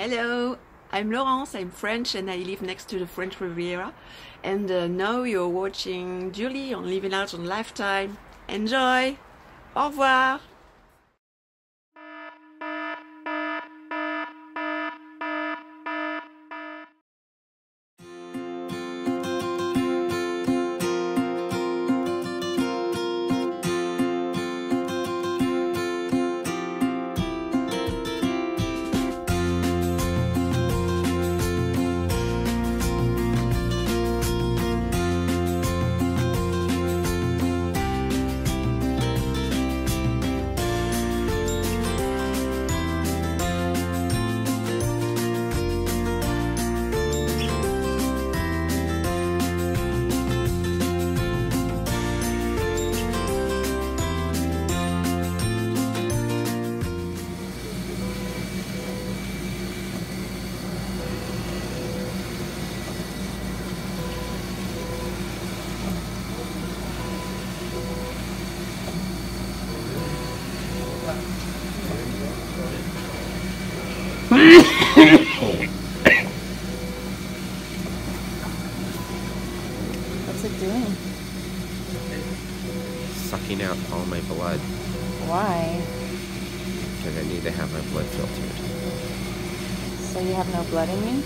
Hello, I'm Laurence, I'm French and I live next to the French Riviera. And now you're watching Juli on Living Out on Lifetime. Enjoy! Au revoir! What's it doing? Sucking out all my blood. Why? Because I need to have my blood filtered. So you have no blood in you?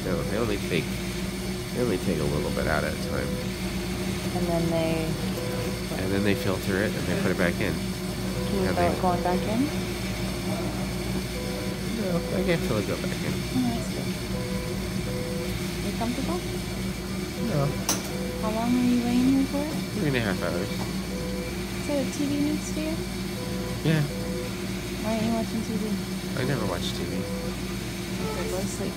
No, they only take a little bit out at a time. And then they filter it and they put it back in. Can you feel it going back in? No, I can't feel it go back in. Oh, that's good. You comfortable? No. How long were you laying here for? 3.5 hours. Is there a TV next to you? Yeah. Why aren't you watching TV? I never watch TV. Okay, go to sleep.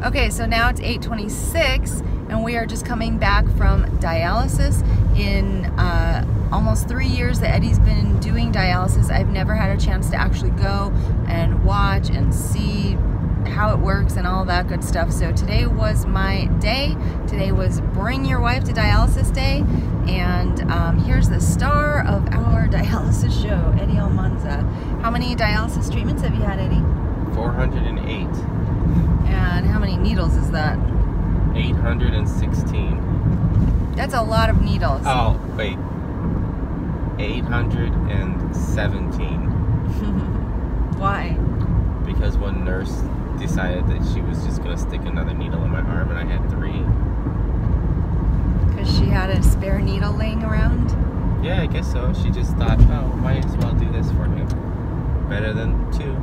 Okay, so now it's 8:26 and we are just coming back from dialysis. In almost 3 years that Eddie's been doing dialysis, I've never had a chance to actually go and watch and see how it works and all that good stuff. So today was my day. Today was Bring Your Wife to Dialysis Day. And here's the star of our dialysis show, Eddie Almanza. How many dialysis treatments have you had, Eddie? 408. And how many needles is that? 816. That's a lot of needles. Oh, wait. 817. Why? Because one nurse decided that she was just going to stick another needle in my arm and I had 3. Because she had a spare needle laying around? Yeah, I guess so. She just thought, oh, might as well do this for him. Better than 2.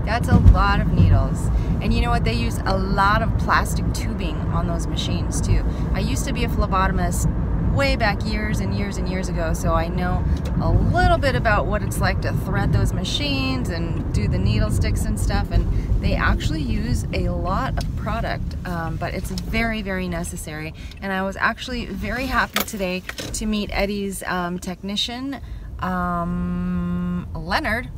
That's a lot of needles. And you know what? They use a lot of plastic tubing on those machines too. I used to be a phlebotomist way back years and years and years ago, so I know a little bit about what it's like to thread those machines and do the needle sticks and stuff. And they actually use a lot of product, but it's very, very necessary. And I was actually very happy today to meet Eddie's technician, Leonard,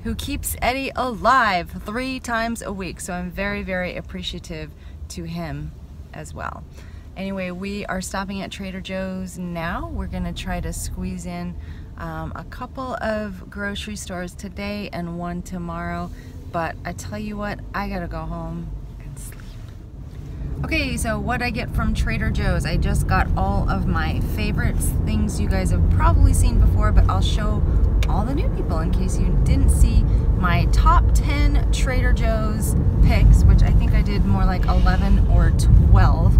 who keeps Eddie alive 3 times a week. So I'm very, very appreciative to him as well. Anyway, we are stopping at Trader Joe's now. We're gonna try to squeeze in a couple of grocery stores today and one tomorrow. But I tell you what, I gotta go home and sleep. Okay, so what I get from Trader Joe's, I just got all of my favorites, things you guys have probably seen before, but I'll show all the new people in case you didn't see my top 10 Trader Joe's picks, which I think I did more like 11 or 12.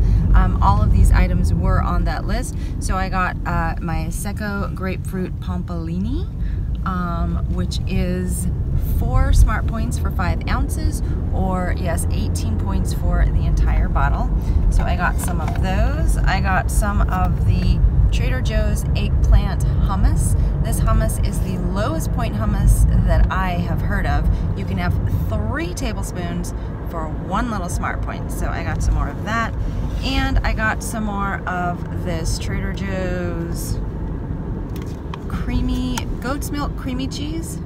All of these items were on that list. So I got my Secco Grapefruit Pompolini, which is 4 smart points for 5 ounces, or yes, 18 points for the entire bottle. So I got some of those. I got some of the Trader Joe's eggplant hummus. This hummus is the lowest point hummus that I have heard of. You can have 3 tablespoons for 1 little smart point. So I got some more of that. And I got some more of this Trader Joe's creamy goat's milk creamy cheese.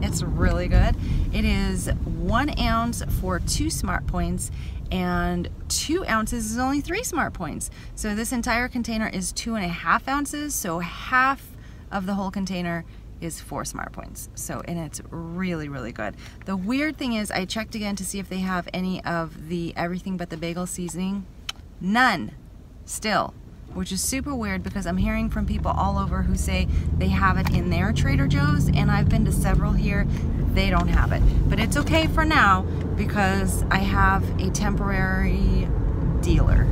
It's really good. It is 1 ounce for 2 smart points, and 2 ounces is only 3 smart points. So this entire container is 2.5 ounces, so half of the whole container is 4 smart points. So, and it's really, really good. The weird thing is, I checked again to see if they have any of the everything but the bagel seasoning. None, still, which is super weird because I'm hearing from people all over who say they have it in their Trader Joe's, and I've been to several here, they don't have it. But it's okay for now because I have a temporary dealer,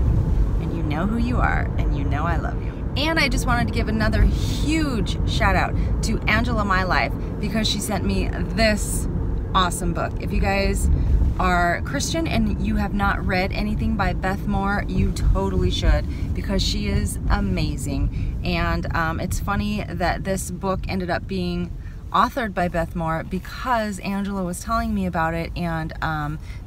and you know who you are, and you know I love you. And I just wanted to give another huge shout out to Angela My Life because she sent me this awesome book. If you guys are Christian and you have not read anything by Beth Moore, you totally should, because she is amazing. And it's funny that this book ended up being authored by Beth Moore because Angela was telling me about it and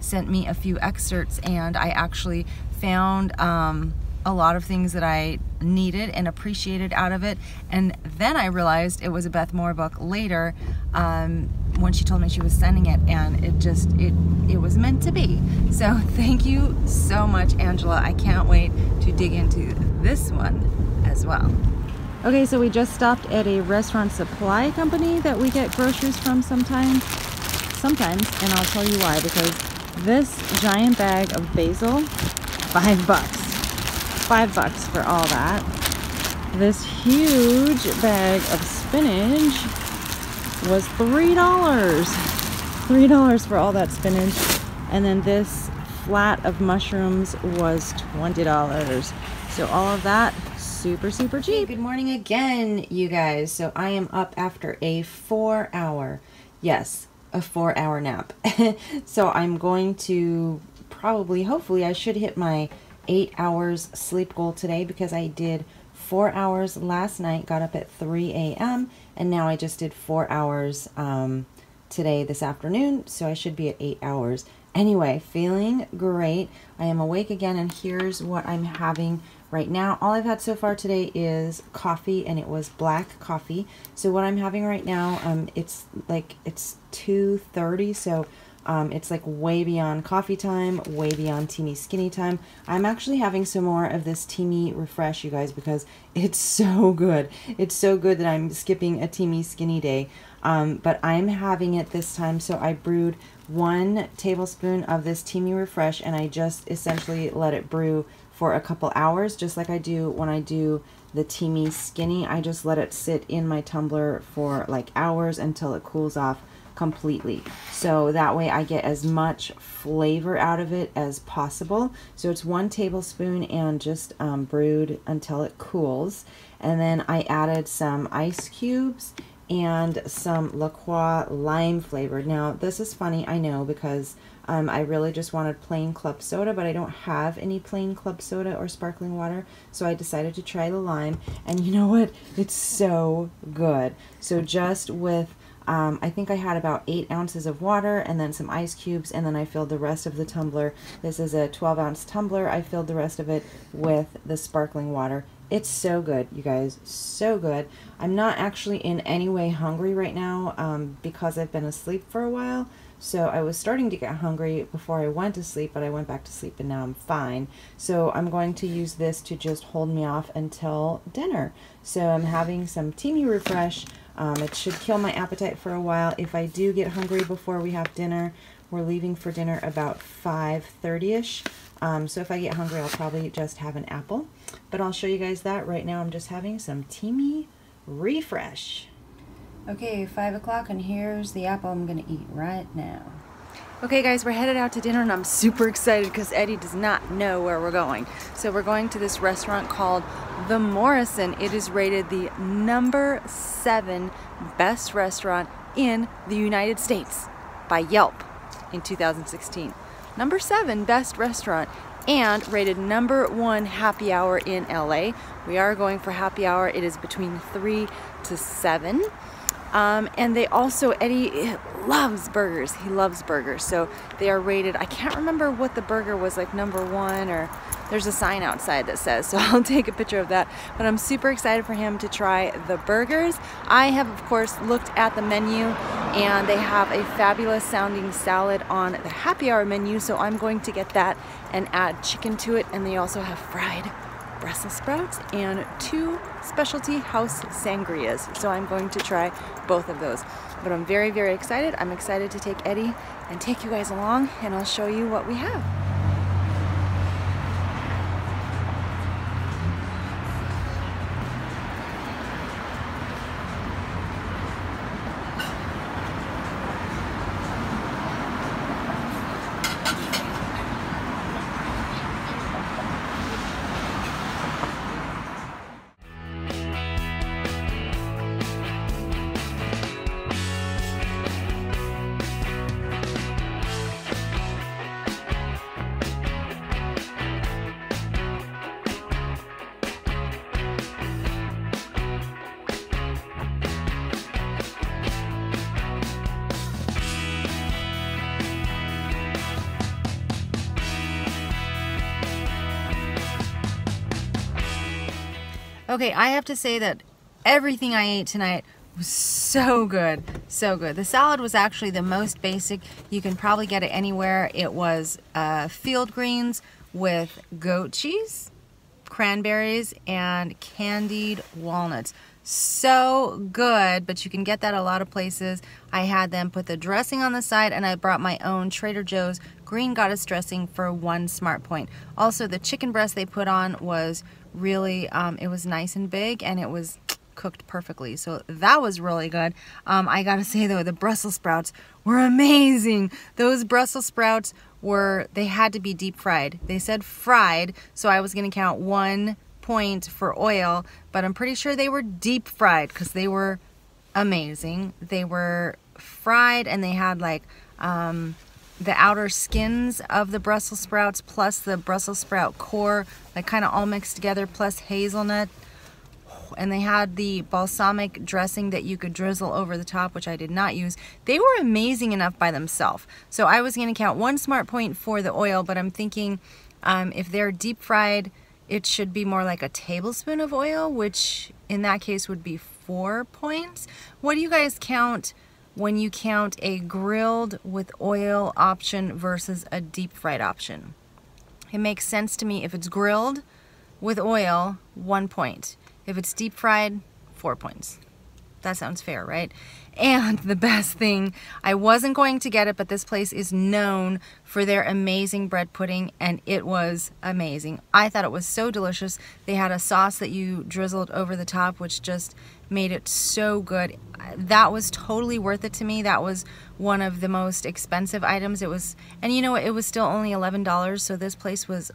sent me a few excerpts, and I actually found a lot of things that I needed and appreciated out of it. And then I realized it was a Beth Moore book later when she told me she was sending it, and it was meant to be. So thank you so much, Angela. I can't wait to dig into this one as well. Okay, so we just stopped at a restaurant supply company that we get groceries from sometimes, and I'll tell you why, because this giant bag of basil, $5. $5 for all that. This huge bag of spinach was $3. $3 for all that spinach. And then this flat of mushrooms was $20. So all of that, super, super cheap. Good morning again, you guys. So I am up after a 4-hour, yes, a 4-hour nap. So I'm going to probably, hopefully I should hit my 8 hours sleep goal today, because I did 4 hours last night, got up at 3 a.m. and now I just did 4 hours today, this afternoon, so I should be at 8 hours. Anyway, feeling great. I am awake again, and here's what I'm having right now. All I've had so far today is coffee, and it was black coffee. So what I'm having right now, it's 2:30, so it's like way beyond coffee time, way beyond Teamy Skinny time. I'm actually having some more of this Teamy Refresh, you guys, because it's so good. It's so good that I'm skipping a Teamy Skinny day. But I'm having it this time. So I brewed 1 tablespoon of this Teamy Refresh, and I just essentially let it brew for a couple hours, just like I do when I do the Teamy Skinny. I just let it sit in my tumbler for like hours until it cools off completely, so that way I get as much flavor out of it as possible. So it's 1 tablespoon and just brewed until it cools. And then I added some ice cubes and some La Croix lime flavored. Now this is funny, I know, because I really just wanted plain club soda, but I don't have any plain club soda or sparkling water, so I decided to try the lime, and you know what, it's so good. So just with I think I had about 8 ounces of water and then some ice cubes, and then I filled the rest of the tumbler. This is a 12-ounce tumbler. I filled the rest of it with the sparkling water. It's so good, you guys, so good. I'm not actually in any way hungry right now because I've been asleep for a while. So I was starting to get hungry before I went to sleep, but I went back to sleep and now I'm fine. So I'm going to use this to just hold me off until dinner. So I'm having some Teamy Refresh. It should kill my appetite for a while. If I do get hungry before we have dinner, we're leaving for dinner about 5:30ish. So if I get hungry, I'll probably just have an apple. But I'll show you guys that. Right now I'm just having some Teamy Refresh. Okay, 5 o'clock, and here's the apple I'm gonna eat right now. Okay guys, we're headed out to dinner, and I'm super excited because Eddie does not know where we're going. So we're going to this restaurant called the Morrison. It is rated the #7 best restaurant in the United States by Yelp in 2016. Number 7 best restaurant, and rated number 1 happy hour in LA. We are going for happy hour. It is between 3 to 7. And they also, Eddie loves burgers. He loves burgers. So they are rated, I can't remember what the burger was, like number 1, or there's a sign outside that says, so I'll take a picture of that. But I'm super excited for him to try the burgers. I have, of course, looked at the menu, and they have a fabulous sounding salad on the happy hour menu. So I'm going to get that and add chicken to it. And they also have fried Brussels sprouts and 2 specialty house sangrias. So I'm going to try both of those. But I'm very, very excited. I'm excited to take Eddie and take you guys along, and I'll show you what we have. Okay, I have to say that everything I ate tonight was so good, so good. The salad was actually the most basic. You can probably get it anywhere. It was field greens with goat cheese, cranberries, and candied walnuts. So good, but you can get that a lot of places. I had them put the dressing on the side, and I brought my own Trader Joe's green goddess dressing for 1 smart point. Also, the chicken breast they put on was really, it was nice and big, and it was cooked perfectly. So that was really good. I gotta say though, the Brussels sprouts were amazing. Those Brussels sprouts they had to be deep fried. They said fried, so I was gonna count 1 point for oil, but I'm pretty sure they were deep fried because they were amazing. They were fried, and they had like the outer skins of the Brussels sprouts plus the Brussels sprout core, like kind of all mixed together, plus hazelnut. And they had the balsamic dressing that you could drizzle over the top, which I did not use. They were amazing enough by themselves. So I was going to count 1 smart point for the oil, but I'm thinking if they're deep fried, it should be more like a tablespoon of oil, which in that case would be 4 points. What do you guys count when you count a grilled with oil option versus a deep fried option? It makes sense to me if it's grilled with oil, 1 point. If it's deep fried, 4 points. That sounds fair, right? And the best thing, I wasn't going to get it, but this place is known for their amazing bread pudding, and it was amazing. I thought it was so delicious. They had a sauce that you drizzled over the top, which just made it so good. That was totally worth it to me. That was one of the most expensive items. It was, and you know what, it was still only $11, so this place was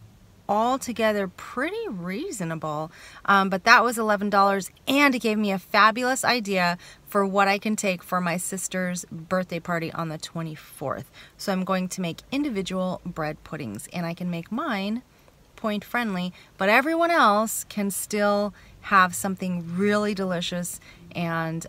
altogether pretty reasonable, but that was $11, and it gave me a fabulous idea for what I can take for my sister's birthday party on the 24th. So I'm going to make individual bread puddings, and I can make mine point friendly, but everyone else can still have something really delicious and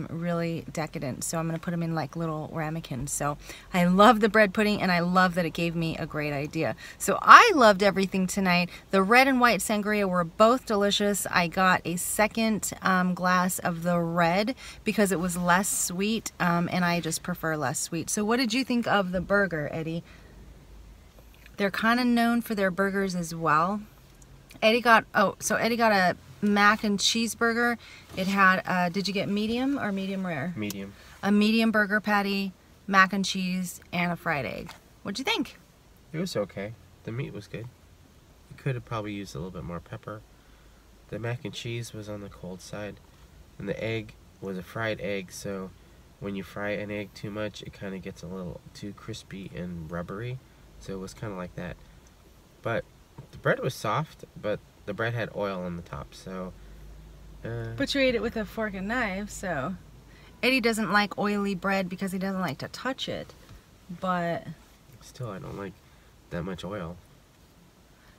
really decadent. So I'm going to put them in like little ramekins. So I love the bread pudding, and I love that it gave me a great idea. So I loved everything tonight. The red and white sangria were both delicious. I got a second glass of the red because it was less sweet, and I just prefer less sweet. So what did you think of the burger, Eddie? They're kind of known for their burgers as well. Eddie got, Eddie got a mac and cheeseburger. It had, did you get medium or medium rare? Medium. A medium burger patty, mac and cheese, and a fried egg. What'd you think? It was okay. The meat was good. You could have probably used a little bit more pepper. The mac and cheese was on the cold side, and the egg was a fried egg, so when you fry an egg too much, it kind of gets a little too crispy and rubbery, so it was kind of like that. But the bread was soft, but the bread had oil on the top, so... But you ate it with a fork and knife, so... Eddie doesn't like oily bread because he doesn't like to touch it, but... Still, I don't like that much oil.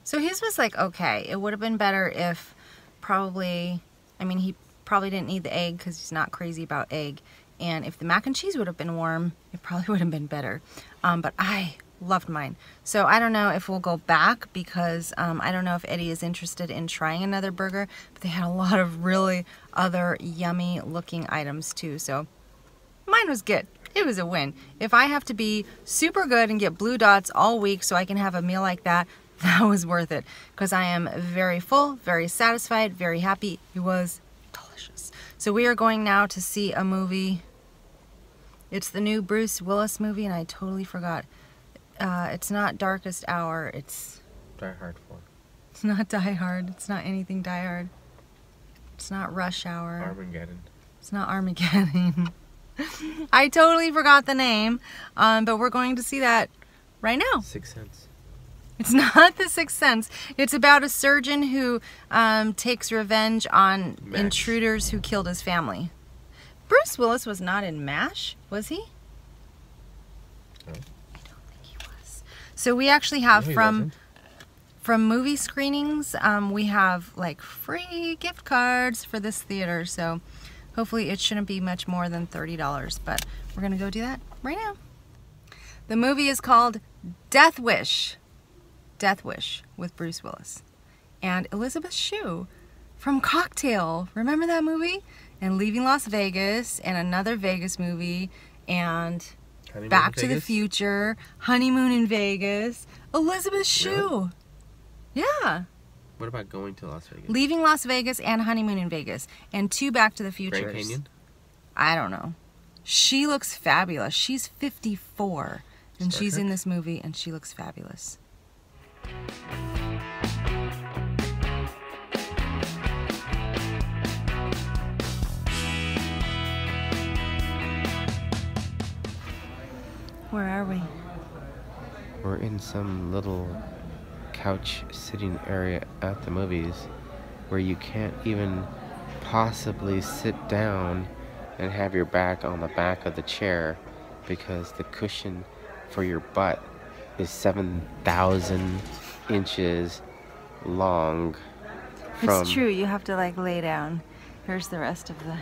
So his was like, okay. It would have been better if probably... I mean, he probably didn't need the egg because he's not crazy about egg. And if the mac and cheese would have been warm, it probably would have been better. But I loved mine. So I don't know if we'll go back because I don't know if Eddie is interested in trying another burger. But they had a lot of really other yummy looking items too. So mine was good. It was a win. If I have to be super good and get blue dots all week so I can have a meal like that, that was worth it. Because I am very full, very satisfied, very happy. It was delicious. So we are going now to see a movie. It's the new Bruce Willis movie, and I totally forgot. It's not Darkest Hour. It's Die Hard 4. It's not Die Hard. It's not anything Die Hard. It's not Rush Hour. Armageddon. It's not Armageddon. I totally forgot the name, but we're going to see that right now. Sixth Sense. It's not The Sixth Sense. It's about a surgeon who takes revenge on intruders who killed his family. Bruce Willis was not in MASH, was he? No. I don't think he was. So we actually have from movie screenings, we have like free gift cards for this theater. So hopefully it shouldn't be much more than $30, but we're gonna go do that right now. The movie is called Death Wish. Death Wish with Bruce Willis and Elizabeth Shue from Cocktail. Remember that movie? And Leaving Las Vegas, and another Vegas movie, and Back to the Future, Honeymoon in Vegas. Elizabeth Shue. Really? Yeah. What about Going to Las Vegas? Leaving Las Vegas and Honeymoon in Vegas, and 2 Back to the Futures. Grand Canyon? I don't know. She looks fabulous. She's 54, and she's in this movie, and she looks fabulous. Where are we? We're in some little couch sitting area at the movies where you can't even possibly sit down and have your back on the back of the chair because the cushion for your butt is 7,000 inches long. It's true, you have to like lay down. Here's the rest of the...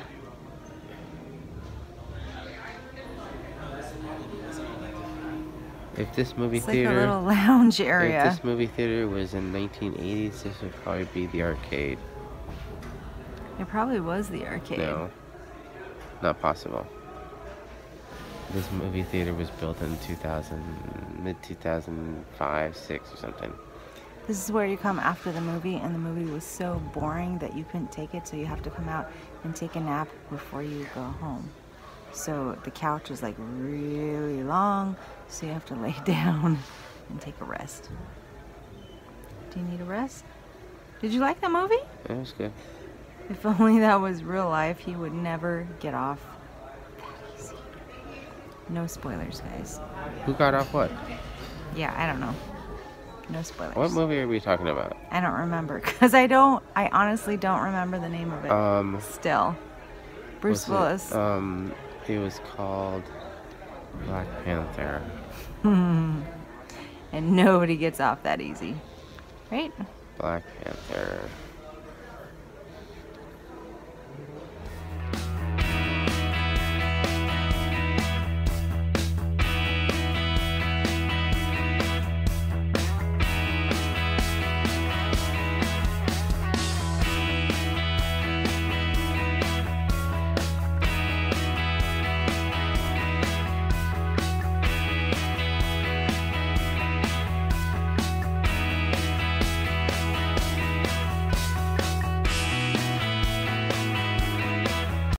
If this movie it's theater, like a little lounge area. If this movie theater was in 1980s, this would probably be the arcade. It probably was the arcade. No, not possible. This movie theater was built in mid 2005, 6 or something. This is where you come after the movie, and the movie was so boring that you couldn't take it, so you have to come out and take a nap before you go home. So the couch is like really long, so you have to lay down and take a rest. Do you need a rest? Did you like that movie? It was good. If only that was real life, he would never get off that easy. No spoilers, guys. Who got off what? Yeah, I don't know. No spoilers. What movie are we talking about? I don't remember, because I honestly don't remember the name of it. Still. Bruce Willis. It was called Black Panther. And nobody gets off that easy. Right? Black Panther.